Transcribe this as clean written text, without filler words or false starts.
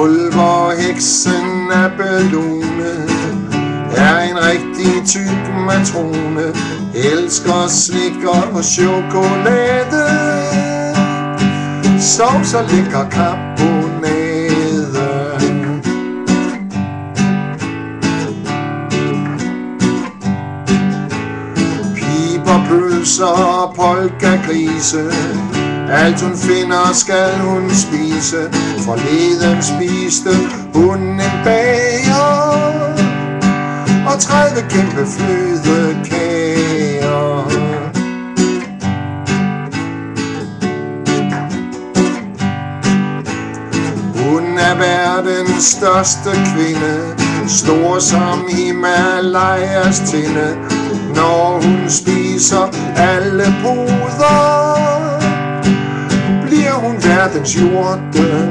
Pulverheksen Abelone er en rigtig tyk matrone, elsker slik og chokolade, sov så lækker karbonade. Piberpølser og polkagrise, alt hun finder skal hun spise. Forleden spiste hun en bager og 30 kæmpe flødekager. Hun er verdens største kvinde, stor som Himalayas tinde. Når hun spiser alle poder, bliver hun verdens jordemoder.